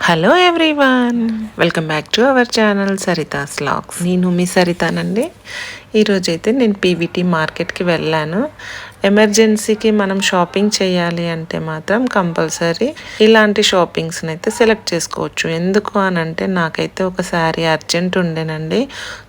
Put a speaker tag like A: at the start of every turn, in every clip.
A: Hello everyone, welcome back to our channel Saritha's vlogs. నేను మీ సరితానండి. ఈరోజైతే నేను పీవీటీ మార్కెట్కి వెళ్ళాను. ఎమర్జెన్సీకి మనం షాపింగ్ చేయాలి అంటే మాత్రం కంపల్సరీ ఇలాంటి షాపింగ్స్ని అయితే సెలెక్ట్ చేసుకోవచ్చు. ఎందుకు అని అంటే నాకైతే ఒక శారీ అర్జెంట్ ఉండేనండి.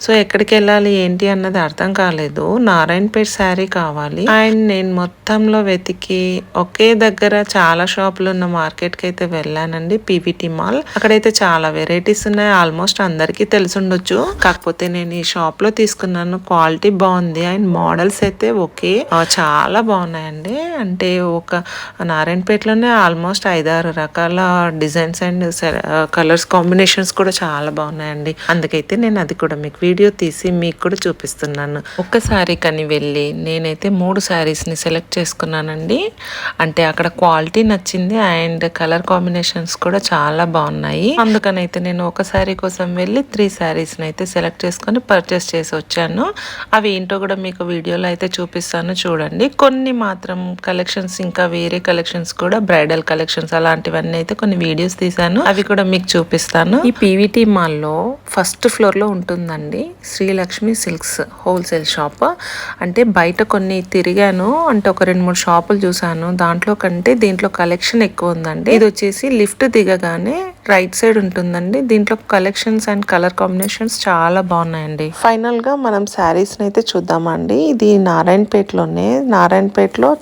A: సో ఎక్కడికి వెళ్ళాలి ఏంటి అన్నది అర్థం కాలేదు. నారాయణపేట శారీ కావాలి అండ్ నేను మొత్తంలో వెతికి ఒకే దగ్గర చాలా షాపులు ఉన్న మార్కెట్కి అయితే వెళ్ళానండి. పీవీటీ మాల్, అక్కడైతే చాలా వెరైటీస్ ఉన్నాయి. ఆల్మోస్ట్ అందరికీ తెలిసి ఉండొచ్చు. కాకపోతే నేను ఈ షాప్ లో తీసుకున్నాను. క్వాలిటీ బాగుంది అండ్ మోడల్స్ అయితే ఓకే, చాలా బాగున్నాయండి. అంటే ఒక నారాయణపేటలోనే ఆల్మోస్ట్ 5-6 రకాల డిజైన్స్ అండ్ కలర్స్ కాంబినేషన్స్ కూడా చాలా బాగున్నాయండి. అందుకైతే నేను అది కూడా మీకు వీడియో తీసి మీకు కూడా చూపిస్తున్నాను. ఒక్కసారి కానీ వెళ్ళి నేనైతే 3 శారీస్ని సెలెక్ట్ చేసుకున్నానండి. అంటే అక్కడ క్వాలిటీ నచ్చింది అండ్ కలర్ కాంబినేషన్స్ కూడా చాలా బాగున్నాయి. అందుకనైతే నేను ఒక శారీ కోసం వెళ్ళి 3 శారీస్ని అయితే సెలెక్ట్ చేసుకొని పర్చేస్ చేసి వచ్చాను. అవి ఏంటో కూడా మీకు వీడియోలో అయితే చూపిస్తాను, చూడండి. కొన్ని మాత్రం కలెక్షన్స్, ఇంకా వేరే కలెక్షన్స్ కూడా బ్రైడల్ కలెక్షన్స్ అలాంటివన్నీ అయితే కొన్ని వీడియోస్ తీసాను, అవి కూడా మీకు చూపిస్తాను. ఈ పీవీటీ మాల్లో ఫస్ట్ ఫ్లోర్ లో ఉంటుందండి శ్రీలక్ష్మి సిల్క్స్ హోల్సేల్ షాప్. అంటే బయట కొన్ని తిరిగాను, అంటే ఒక 2-3 షాపులు చూసాను. దాంట్లో కంటే దీంట్లో కలెక్షన్ ఎక్కువ ఉందండి. ఇది వచ్చేసి లిఫ్ట్ దిగగానే రైట్ సైడ్ ఉంటుందండి. దీంట్లో కలెక్షన్స్ అండ్ కలర్ కాంబినేషన్స్ చాలా బాగున్నాయండి. ఫైనల్ గా మనం శారీస్ అయితే చూద్దామండి. ఇది నారాయణపేటలో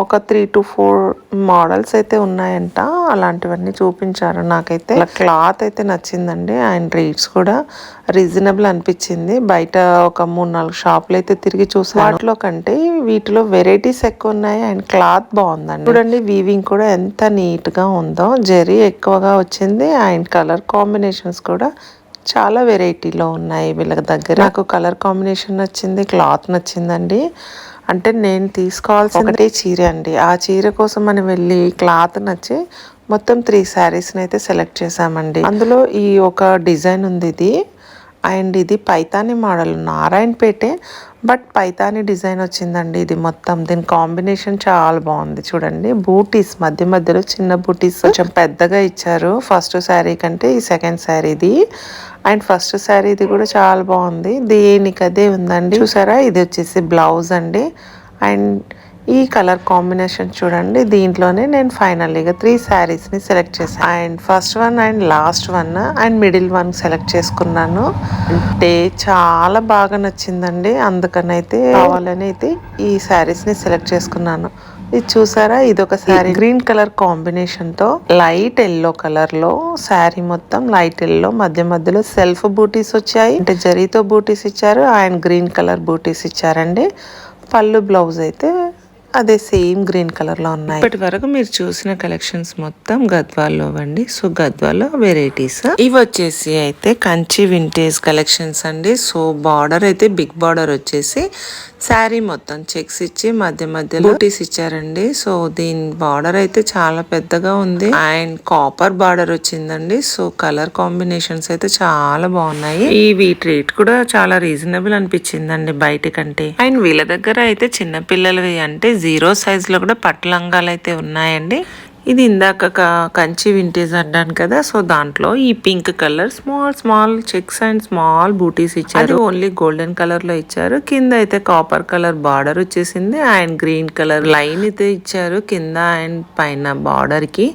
A: ఒక 3 to 4 మోడల్స్ అయితే ఉన్నాయంట. అలాంటివన్నీ చూపించారు. నాకైతే క్లాత్ అయితే నచ్చిందండి అండ్ రేట్స్ కూడా రీజనబుల్ అనిపించింది. బయట ఒక 3-4 షాపులు అయితే తిరిగి చూసాను. వాటిలో కంటే వీటిలో వెరైటీస్ ఎక్కువ ఉన్నాయి అండ్ క్లాత్ బాగుందండి. చూడండి, వీవింగ్ కూడా ఎంత నీట్ గా ఉందో. జరీ ఎక్కువగా వచ్చింది అండ్ కలర్ కాంబినేషన్స్ కూడా చాలా వెరైటీలో ఉన్నాయి వీళ్ళ దగ్గర. నాకు కలర్ కాంబినేషన్ నచ్చింది, క్లాత్ నచ్చిందండి. అంటే నేను తీసుకోవాల్సిన ఒకటే చీర అండి. ఆ చీర కోసం మనం వెళ్ళి క్లాత్ నచ్చి మొత్తం 3 శారీస్ని అయితే సెలెక్ట్ చేసామండి. అందులో ఈ ఒక డిజైన్ ఉంది ఇది, అండ్ ఇది పైతాని మోడల్, నారాయణపేటే బట్ పైతాని డిజైన్ వచ్చిందండి. ఇది మొత్తం దీని కాంబినేషన్ చాలా బాగుంది. చూడండి, బూటీస్ మధ్య మధ్యలో చిన్న బూటీస్ కొంచెం పెద్దగా ఇచ్చారు ఫస్ట్ శారీ కంటే. ఈ సెకండ్ శారీది అండ్ ఫస్ట్ శారీ ఇది కూడా చాలా బాగుంది. దేనికి అదే ఉందండి. చూసారా, ఇది వచ్చేసి బ్లౌజ్ అండి. అండ్ ఈ కలర్ కాంబినేషన్ చూడండి. దీంట్లోనే నేను ఫైనల్గా 3 శారీస్ని సెలెక్ట్ చేశాను. And first one and last one and middle one select చేసుకున్నాను. అంటే చాలా బాగా నచ్చిందండి. అందుకనైతే కావాలని అయితే ఈ శారీస్ని సెలెక్ట్ చేసుకున్నాను. ఇది చూసారా, ఇది ఒక శారీ గ్రీన్ కలర్ కాంబినేషన్ తో లైట్ ఎల్లో కలర్ లో శారీ మొత్తం లైట్ ఎల్లో, మధ్య మధ్యలో సెల్ఫ్ బూటీస్ వచ్చాయి. అంటే జరీతో బూటీస్ ఇచ్చారు అండ్ గ్రీన్ కలర్ బూటీస్ ఇచ్చారండి. పళ్ళు బ్లౌజ్ అయితే అదే సేమ్ గ్రీన్ కలర్ లో ఉన్నాయి. ఇప్పటి వరకు మీరు చూసిన కలెక్షన్స్ మొత్తం గద్వాల్లో అండి. సో గద్వాల్లో వెరైటీస్ ఇవి వచ్చేసి అయితే కంచి వింటేజ్ కలెక్షన్స్ అండి. సో బార్డర్ అయితే బిగ్ బార్డర్ వచ్చేసి శారీ మొత్తం చెక్స్ ఇచ్చి మధ్య మధ్యలో బూటీస్ ఇచ్చారండి. సో దీని బార్డర్ అయితే చాలా పెద్దగా ఉంది అండ్ కాపర్ బార్డర్ వచ్చిందండి. సో కలర్ కాంబినేషన్స్ అయితే చాలా బాగున్నాయి. ఈ వీటి రేట్ కూడా చాలా రీజనబుల్ అనిపించిందండి బయట కంటే. అండ్ వీళ్ళ దగ్గర అయితే చిన్న పిల్లలవి అంటే 0 సైజ్ లో కూడా పట్టు లంగాలు అయితే ఉన్నాయండి. ఇది ఇందాక కంచి వింటేజ్ అన్నాను కదా, సో దాంట్లో ఈ pink colour small checks and small booties ఇచ్చారు. ఓన్లీ గోల్డెన్ కలర్ లో ఇచ్చారు. కింద అయితే కాపర్ కలర్ బార్డర్ వచ్చేసింది అండ్ గ్రీన్ కలర్ లైన్ అయితే ఇచ్చారు కింద అండ్ పైన బార్డర్ కి.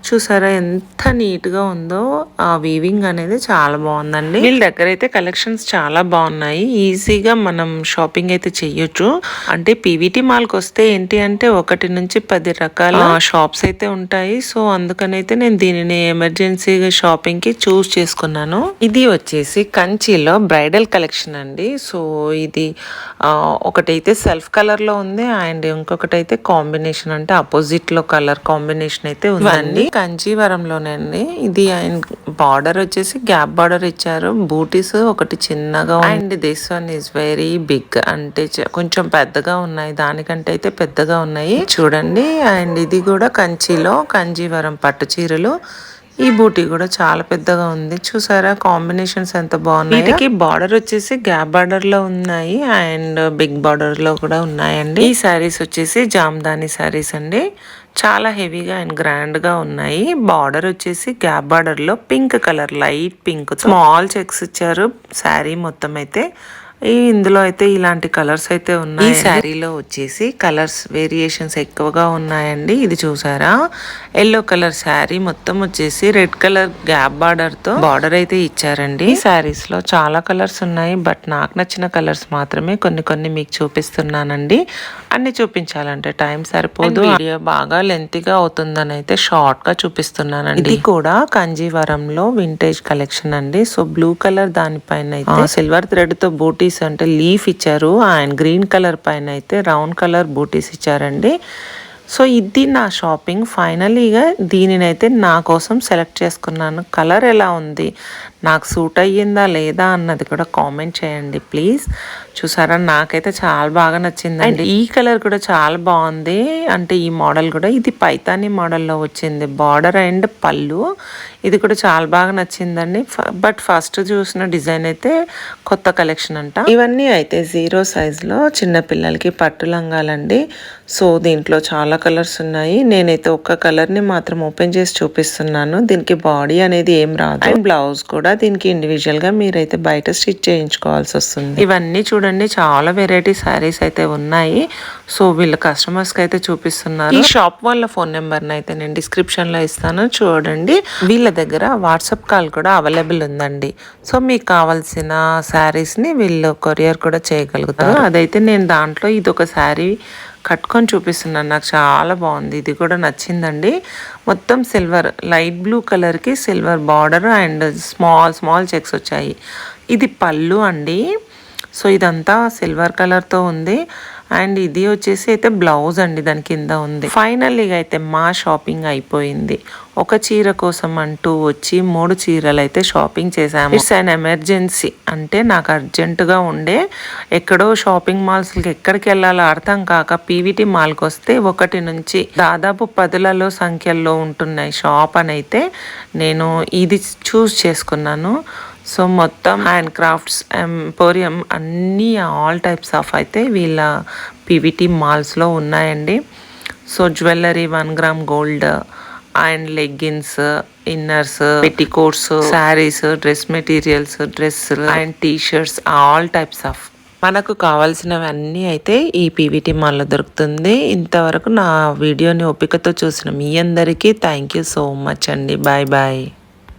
A: చూసారా ఎంత నీట్ గా ఉందో. ఆ వీవింగ్ అనేది చాలా బాగుందండి. వీళ్ళ దగ్గర అయితే కలెక్షన్స్ చాలా బాగున్నాయి. ఈజీగా మనం షాపింగ్ అయితే చెయ్యొచ్చు. అంటే పీవీటీ మాల్ కి వస్తే ఏంటి అంటే 1 నుంచి 10 రకాల షాప్స్ అయితే ఉంటాయి. సో అందుకనైతే నేను దీనిని ఎమర్జెన్సీగా షాపింగ్ కి చూస్ చేసుకున్నాను. ఇది వచ్చేసి కంచిలో బ్రైడల్ కలెక్షన్ అండి. సో ఇది ఒకటైతే సెల్ఫ్ కలర్ లో ఉంది అండ్ ఇంకొకటి అయితే కాంబినేషన్, అంటే అపోజిట్ లో కలర్ కాంబినేషన్ అయితే ఉందండి. కంచీవరంలోనండి ఇది. అండ్ బార్డర్ వచ్చేసి గ్యాప్ బార్డర్ ఇచ్చారు. బూటీస్ ఒకటి చిన్నగా and this one is very big, అంటే కొంచెం పెద్దగా ఉన్నాయి. దానికంటే అయితే పెద్దగా ఉన్నాయి చూడండి. అండ్ ఇది కూడా కంచీవరం పట్టు చీరలు. ఈ బూటీ కూడా చాలా పెద్దగా ఉంది. చూసారా కాంబినేషన్స్ ఎంత బాగున్నాయి. వీటికి బార్డర్ వచ్చేసి గ్యాప్ బార్డర్ లో ఉన్నాయి అండ్ బిగ్ బార్డర్ లో కూడా ఉన్నాయండి. ఈ శారీస్ వచ్చేసి జామ్దాని శారీస్ అండి. చాలా హెవీగా అండ్ గ్రాండ్గా ఉన్నాయి. బార్డర్ వచ్చేసి గ్యాప్ బార్డర్లో pink colour, light pink small checks ఇచ్చారు శారీ మొత్తం అయితే. ఇందులో అయితే ఇలాంటి కలర్స్ అయితే ఉన్నాయి. ఈ శారీలో వచ్చేసి కలర్స్ వేరియేషన్స్ ఎక్కువగా ఉన్నాయండి. ఇది చూసారా, ఎల్లో కలర్ శారీ మొత్తం వచ్చేసి రెడ్ కలర్ గ్యాప్ బార్డర్ తో బార్డర్ అయితే ఇచ్చారండి. ఈ శారీస్ లో చాలా కలర్స్ ఉన్నాయి, బట్ నాకు నచ్చిన కలర్స్ మాత్రమే కొన్ని మీకు చూపిస్తున్నానండి. అన్ని చూపించాలంటే టైం సరిపోదు, వీడియో బాగా లెంతీగా అవుతుందని అయితే షార్ట్ గా చూపిస్తున్నానండి. ఇది కూడా కంజీవరంలో వింటేజ్ కలెక్షన్ అండి. సో బ్లూ కలర్ దానిపైన అయితే సిల్వర్ థ్రెడ్ తో బూటీస్ అంటే లీఫ్ ఇచ్చారు, అండ్ గ్రీన్ కలర్ పైన అయితే రౌండ్ కలర్ బూటీస్ ఇచ్చారండి. సో ఇది నా షాపింగ్. ఫైనలీగా దీనినైతే నా కోసం సెలెక్ట్ చేసుకున్నాను. కలర్ ఎలా ఉంది, నాకు సూట్ అయ్యిందా లేదా అన్నది కూడా కామెంట్ చేయండి ప్లీజ్. చూసారా, నాకైతే చాలా బాగా నచ్చింది. అండ్ ఈ కలర్ కూడా చాలా బాగుంది. అంటే ఈ మోడల్ కూడా ఇది పైతానీ మోడల్లో వచ్చింది, బార్డర్ అండ్ పళ్ళు. ఇది కూడా చాలా బాగా నచ్చిందండి. బట్ ఫస్ట్ చూసిన డిజైన్ అయితే కొత్త కలెక్షన్ అంట. ఇవన్నీ అయితే 0 సైజ్లో చిన్నపిల్లలకి పట్టు లంగాలండి. సో దీంట్లో చాలా కలర్స్ ఉన్నాయి. నేనైతే ఒక్క కలర్ని మాత్రం ఓపెన్ చేసి చూపిస్తున్నాను. దీనికి బాడీ అనేది ఏం రాదు, అండ్ బ్లౌజ్ కూడా దీనికి ఇండివిజువల్గా మీరైతే బయట స్టిచ్ చేయించుకోవాల్సి వస్తుంది. ఇవన్నీ చూడండి, చాలా వెరైటీ శారీస్ అయితే ఉన్నాయి. సో వీళ్ళ కస్టమర్స్కి అయితే చూపిస్తున్నారు. ఈ షాప్ వాళ్ళ ఫోన్ నెంబర్ని అయితే నేను డిస్క్రిప్షన్లో ఇస్తాను, చూడండి. వీళ్ళ దగ్గర వాట్సాప్ కాల్ కూడా అవైలబుల్ ఉందండి. సో మీకు కావాల్సిన శారీస్ని వీళ్ళు కొరియర్ కూడా చేయగలుగుతారు. అదైతే నేను దాంట్లో ఇది ఒక శారీ కట్టుకొని చూపిస్తున్నాను, నాకు చాలా బాగుంది. ఇది కూడా నచ్చిందండి. మొత్తం సిల్వర్, లైట్ బ్లూ కలర్కి silver border and small checks వచ్చాయి. ఇది పళ్ళు అండి. సో ఇదంతా సిల్వర్ కలర్తో ఉంది. అండ్ ఇది వచ్చేసి అయితే బ్లౌజ్ అండి, దాని కింద ఉంది. ఫైనల్లీగా అయితే మా షాపింగ్ అయిపోయింది. ఒక చీర కోసం అంటూ వచ్చి 3 చీరలు అయితే షాపింగ్ చేశాము. ఇట్స్ అన్ ఎమర్జెన్సీ, అంటే నాకు అర్జెంటుగా ఉండే, ఎక్కడో షాపింగ్ మాల్స్కి ఎక్కడికి వెళ్ళాలో అర్థం కాక పీవీటీ మాల్కి వస్తే 1 నుంచి దాదాపు 10లలో సంఖ్యల్లో ఉంటున్నాయి షాప్ అని అయితే నేను ఇది చూస్ చేసుకున్నాను. సో మొత్తం హ్యాండ్ క్రాఫ్ట్స్ ఎంపోరియం అన్నీ ఆల్ టైప్స్ ఆఫ్ అయితే వీళ్ళ పీవీటీ మాల్స్లో ఉన్నాయండి. So jewellery, 1 gram gold and leggings, inners, petticoats, saris, dress materials, dress and T-shirts, all types of మనకు కావాల్సినవన్నీ అయితే ఈ పీవీటీ మాల్లో దొరుకుతుంది. ఇంతవరకు నా వీడియోని ఓపికతో చూసిన మీ అందరికీ థ్యాంక్ యూ సో మచ్ అండి. Bye bye.